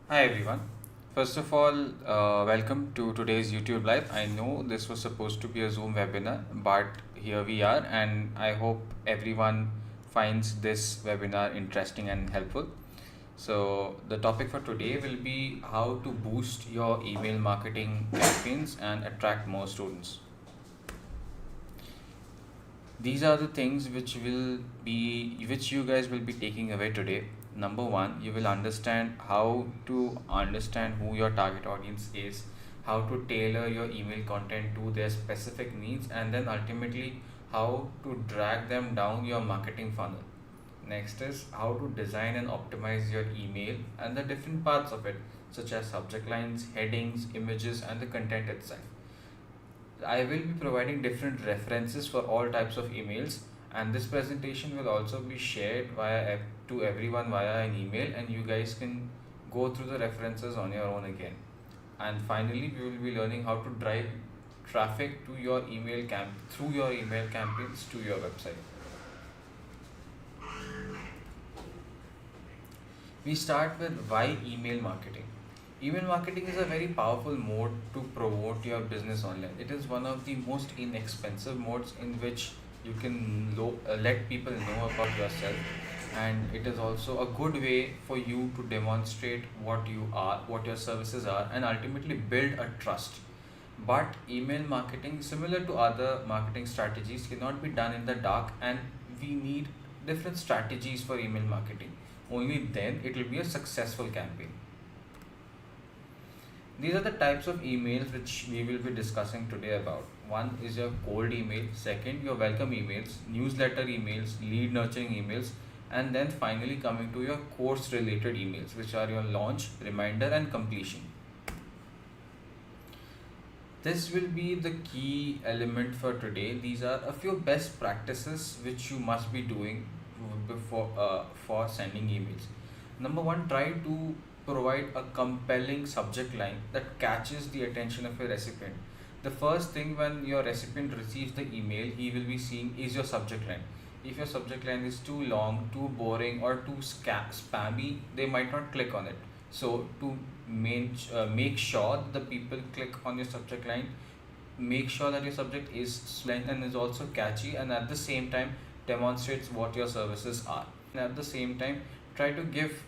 Hi everyone. First of all, welcome to today's YouTube live. I know this was supposed to be a Zoom webinar, but here we are, and I hope everyone finds this webinar interesting and helpful. So, the topic for today will be how to boost your email marketing campaigns and attract more students. These are the things which you guys will be taking away today. Number one, you will understand how to understand who your target audience is, how to tailor your email content to their specific needs, and then ultimately how to drag them down your marketing funnel. Next is how to design and optimize your email and the different parts of it, such as subject lines, headings, images, and the content itself. I will be providing different references for all types of emails, and this presentation will also be shared to everyone via an email, and you guys can go through the references on your own again. And finally, we will be learning how to drive traffic to your through your email campaigns to your website. We start with why email marketing. Email marketing is a very powerful mode to promote your business online. It is one of the most inexpensive modes in which you can let people know about yourself, and it is also a good way for you to demonstrate what you are, what your services are, and ultimately build a trust. But email marketing, similar to other marketing strategies, cannot be done in the dark, and we need different strategies for email marketing. Only then it will be a successful campaign. These are the types of emails which we will be discussing today about. One is your cold email, second, your welcome emails, newsletter emails, lead nurturing emails, and then finally coming to your course related emails, which are your launch, reminder, and completion. This will be the key element for today. These are a few best practices which you must be doing before for sending emails. Number one, try to provide a compelling subject line that catches the attention of your recipient. The first thing when your recipient receives the email, he will be seeing is your subject line. If your subject line is too long, too boring, or too spammy, they might not click on it. So to make sure that the people click on your subject line, make sure that your subject is length and is also catchy, and at the same time demonstrates what your services are. And at the same time, try to give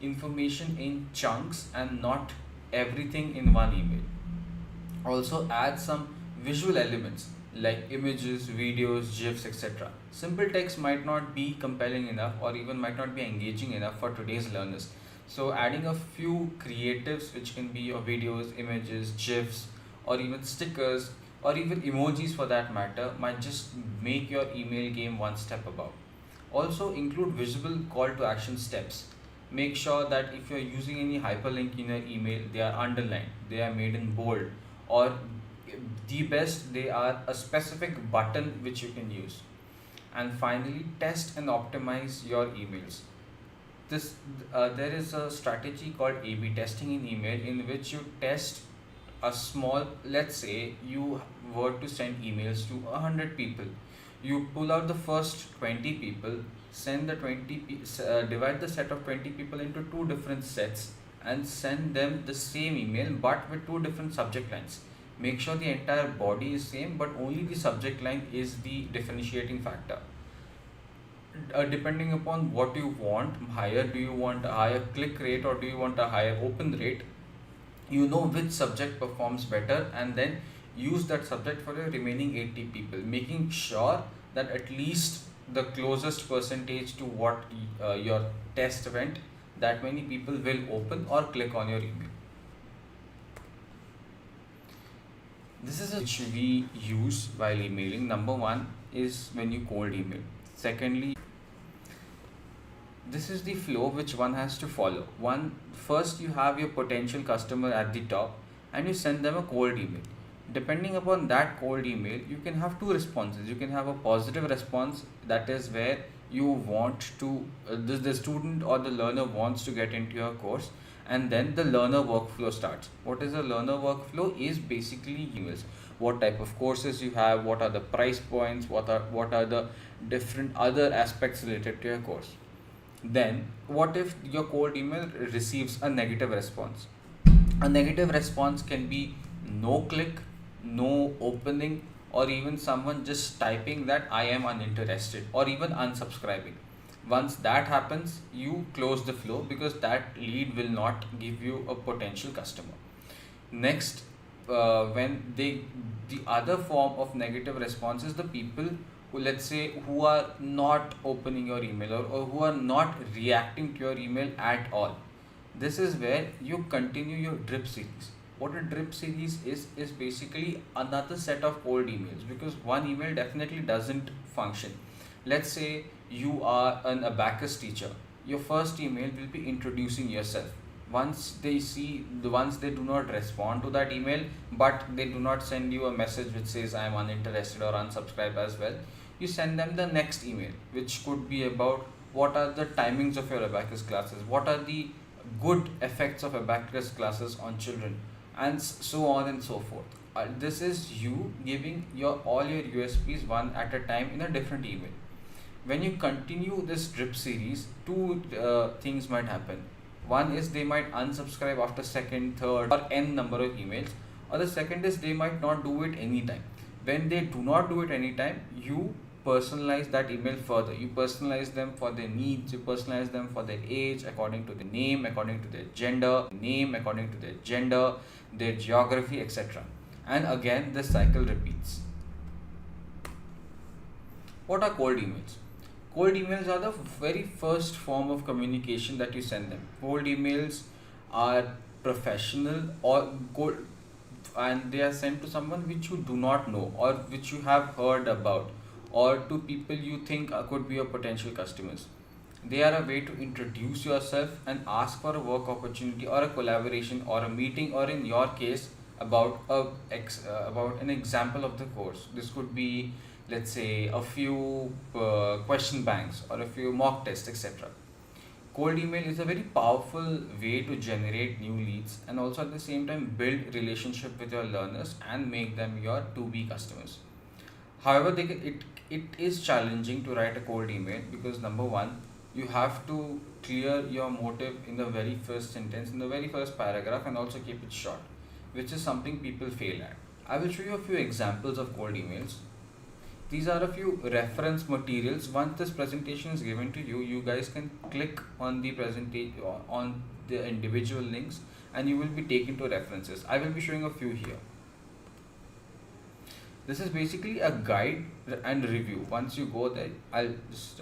information in chunks and not everything in one email. Also add some visual elements like images, videos, gifs, etc. Simple text might not be compelling enough or even might not be engaging enough for today's learners. So adding a few creatives, which can be your videos, images, gifs, or even stickers, or even emojis for that matter, might just make your email game one step above. Also include visible call to action steps. Make sure that if you're using any hyperlink in your email, they are underlined, they are made in bold, or the best, they are a specific button which you can use. And finally, test and optimize your emails. This There is a strategy called A/B testing in email, in which you test a small. Let's say you were to send emails to 100 people. You pull out the first 20 people, send the divide the set of 20 people into two different sets, and send them the same email but with two different subject lines. Make sure the entire body is same, but only the subject line is the differentiating factor. Depending upon what you want, do you want a higher click rate or do you want a higher open rate, you know which subject performs better, and then use that subject for the remaining 80 people, making sure that at least the closest percentage to what your test went, that many people will open or click on your email. This is a which we use while emailing. Number one is when you cold email. Secondly, this is the flow which one has to follow. First, you have your potential customer at the top, and you send them a cold email. Depending upon that cold email, you can have two responses. You can have a positive response, that is where you want to the student or the learner wants to get into your course, and then the learner workflow starts. What is a learner workflow? Is basically emails. What type of courses you have, what are the price points, what are the different other aspects related to your course. Then what if your cold email receives a negative response? A negative response can be no click, no opening, or even someone just typing that I am uninterested or even unsubscribing. Once that happens, you close the flow because that lead will not give you a potential customer. Next, when they the other form of negative response is the people who, let's say, who are not opening your email, or who are not reacting to your email at all. This is where you continue your drip series. What a drip series is basically another set of cold emails, because one email definitely doesn't function. Let's say you are an abacus teacher. Your first email will be introducing yourself. Once they do not respond to that email, but they do not send you a message which says I am uninterested or unsubscribe as well, you send them the next email, which could be about what are the timings of your abacus classes, what are the good effects of abacus classes on children, and so on and so forth. This is you giving your all your USPs one at a time in a different email. When you continue this drip series, two things might happen. One is they might unsubscribe after second, third, or n number of emails, or the second is they might not do it anytime. When they do not do it anytime, you personalize that email further. You personalize them for their needs, you personalize them for their age, according to the name, according to their gender, their geography, etc. And again, the cycle repeats. What are cold emails? Cold emails are the very first form of communication that you send them. Cold emails are professional or cold, and they are sent to someone which you do not know or which you have heard about, or to people you think could be your potential customers. They are a way to introduce yourself and ask for a work opportunity or a collaboration or a meeting, or in your case, about an example of the course. This could be, let's say, a few question banks or a few mock tests, etc. Cold email is a very powerful way to generate new leads and also at the same time build relationship with your learners and make them your to be customers. However, it is challenging to write a cold email because number one, you have to clear your motive in the very first sentence, in the very first paragraph, and also keep it short, which is something people fail at. I will show you a few examples of cold emails. These are a few reference materials. Once this presentation is given to you, you guys can click on the presentation on the individual links and you will be taken to references. I will be showing a few here. This is basically a guide and review. Once you go there, I'll just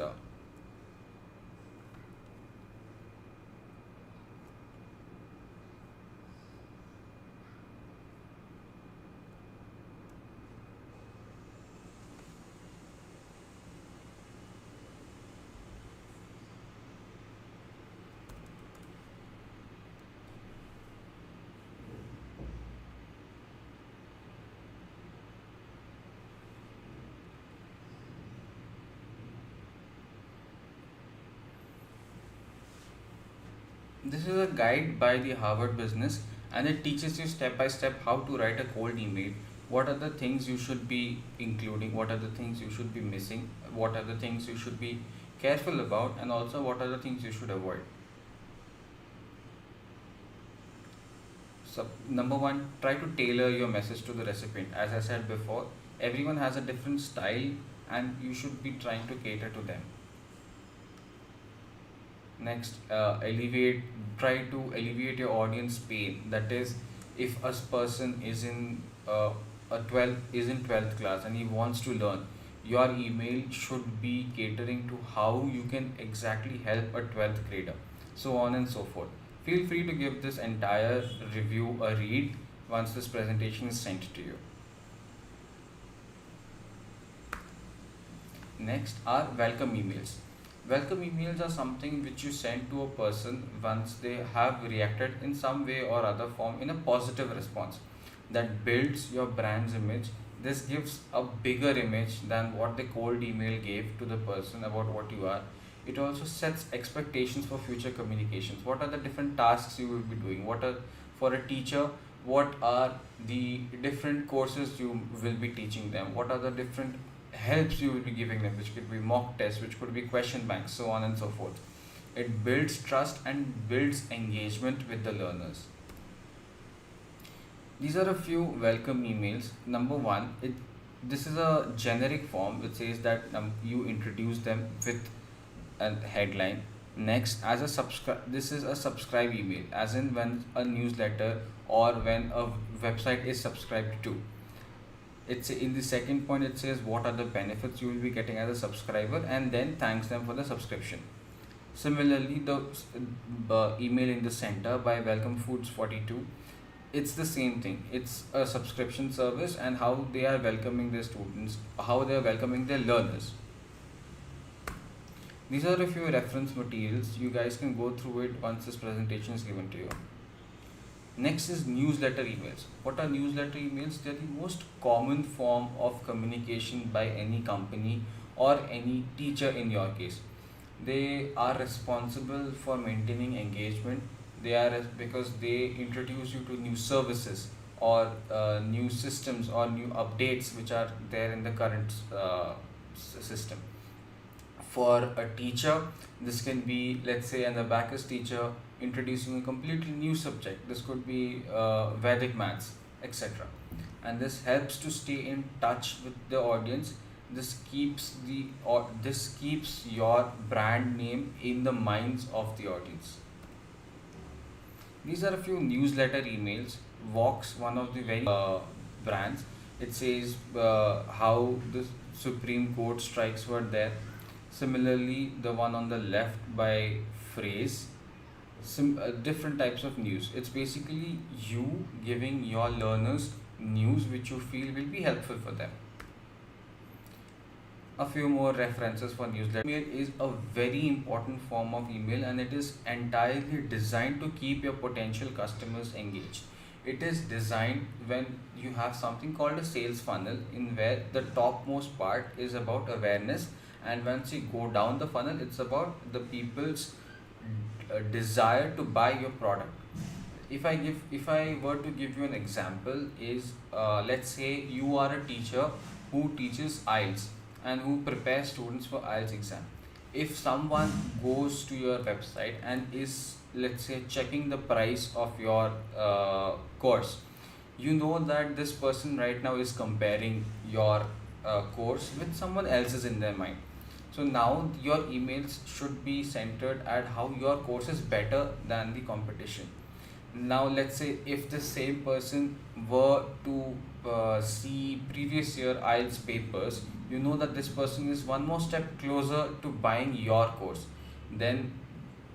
This is a guide by the Harvard Business, and it teaches you step by step how to write a cold email. What are the things you should be including? What are the things you should be missing? What are the things you should be careful about? And also, what are the things you should avoid? So, number one, try to tailor your message to the recipient. As I said before, everyone has a different style, and you should be trying to cater to them. Next, try to alleviate your audience pain. That is, if a person is in a 12th is in 12th class and he wants to learn, your email should be catering to how you can exactly help a 12th grader, so on and so forth. Feel free to give this entire review a read once this presentation is sent to you. Next are welcome emails. Welcome emails are something which you send to a person once they have reacted in some way or other form in a positive response that builds your brand's image. This gives a bigger image than what the cold email gave to the person about what you are. It also sets expectations for future communications. What are the different tasks you will be doing? What are, for a teacher, what are the different courses you will be teaching them? What are the different helps you will be giving them, which could be mock tests, which could be question banks, so on and so forth. It builds trust and builds engagement with the learners. These are a few welcome emails. Number one, this is a generic form which says that you introduce them with a headline. Next, as a subscribe, this is a subscribe email, as in when a newsletter or when a website is subscribed to. It's in the second point, it says what are the benefits you will be getting as a subscriber, and then thanks them for the subscription. Similarly, the email in the center by Welcome Foods 42, it's the same thing. It's a subscription service and how they are welcoming their students, how they are welcoming their learners. These are a few reference materials. You guys can go through it once this presentation is given to you. Next is newsletter emails. What are newsletter emails? They are the most common form of communication by any company or any teacher in your case. They are responsible for maintaining engagement. They are because they introduce you to new services or new systems or new updates which are there in the current system. For a teacher, this can be, let's say, an abacus teacher introducing a completely new subject. This could be Vedic maths, etc. And this helps to stay in touch with the audience. This keeps your brand name in the minds of the audience. These are a few newsletter emails. Vox, one of the very brands, it says how the Supreme Court strikes were there. Similarly, the one on the left by Phrase, different types of news. It's basically you giving your learners news which you feel will be helpful for them. A few more references for newsletter. Email is a very important form of email, and it is entirely designed to keep your potential customers engaged. It is designed when you have something called a sales funnel, in where the topmost part is about awareness, and once you go down the funnel, it's about the people's desire to buy your product. If I were to give you an example, is let's say you are a teacher who teaches IELTS and who prepares students for IELTS exam. If someone goes to your website and is, let's say, checking the price of your course, you know that this person right now is comparing your course with someone else's in their mind. So now your emails should be centered at how your course is better than the competition. Now let's say if the same person were to see previous year IELTS papers, you know that this person is one more step closer to buying your course. Then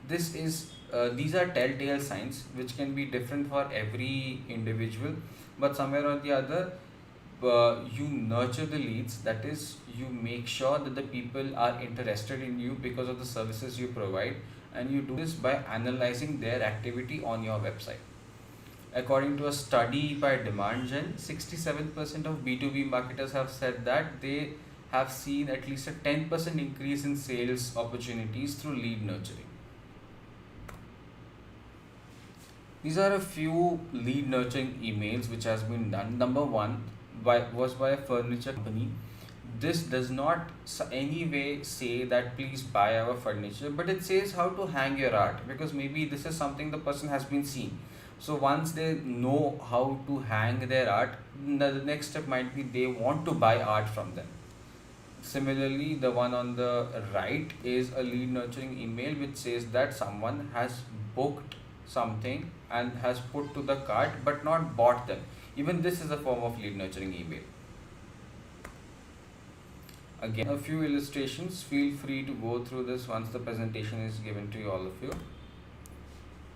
these are telltale signs which can be different for every individual, but somewhere or the other, you nurture the leads. That is, you make sure that the people are interested in you because of the services you provide, and you do this by analyzing their activity on your website. According to a study by Demand Gen, 67% of B2B marketers have said that they have seen at least a 10% increase in sales opportunities through lead nurturing. These are a few lead nurturing emails which has been done. Number one was by a furniture company. This does not any way say that please buy our furniture, but it says how to hang your art, because maybe this is something the person has been seeing. So once they know how to hang their art, the next step might be they want to buy art from them. Similarly, the one on the right is a lead nurturing email which says that someone has booked something and has put to the cart but not bought them. Even this is a form of lead nurturing email. Again, a few illustrations. Feel free to go through this once the presentation is given to all of you.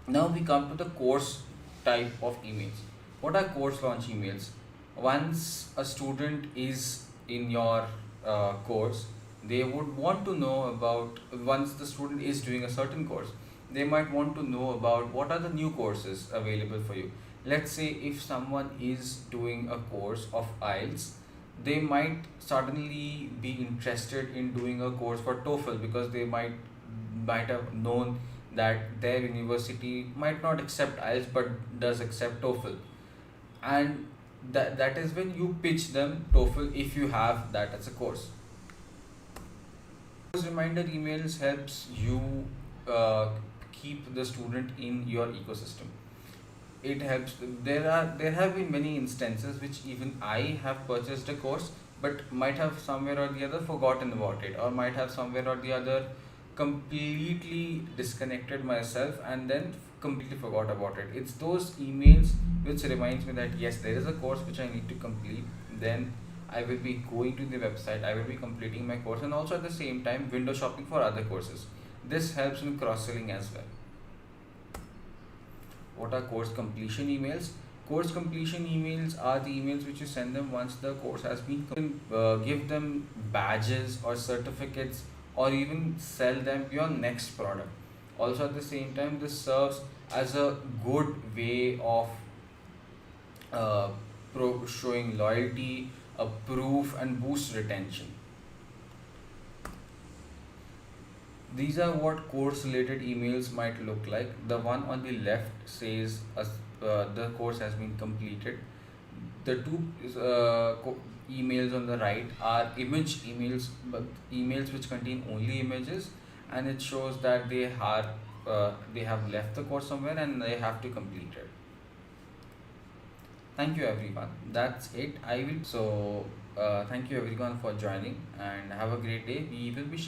Now we come to the course type of emails. What are course launch emails? Once a student is in your course, they would want to know about, once the student is doing a certain course, they might want to know about what are the new courses available for you. Let's say if someone is doing a course of IELTS, they might suddenly be interested in doing a course for TOEFL, because they might have known that their university might not accept IELTS but does accept TOEFL. And that is when you pitch them TOEFL if you have that as a course. Those reminder emails helps you uh, keep the student in your ecosystem. It helps. There have been many instances which even I have purchased a course, but might have somewhere or the other forgotten about it, or might have somewhere or the other completely disconnected myself and then completely forgot about it. It's those emails which reminds me that yes, there is a course which I need to complete. Then I will be going to the website, I will be completing my course, and also at the same time window shopping for other courses. This helps in cross selling as well. What are course completion emails? Course completion emails are the emails which you send them once the course has been give them badges or certificates, or even sell them your next product. Also at the same time, this serves as a good way of uh, showing loyalty, a proof, and boost retention. These are what course related emails might look like. The one on the left says the course has been completed. The two emails on the right are image emails, but emails which contain only images, and it shows that they have left the course somewhere and they have to complete it. Thank you everyone. That's it. I will so thank you everyone for joining and have a great day. We will be sharing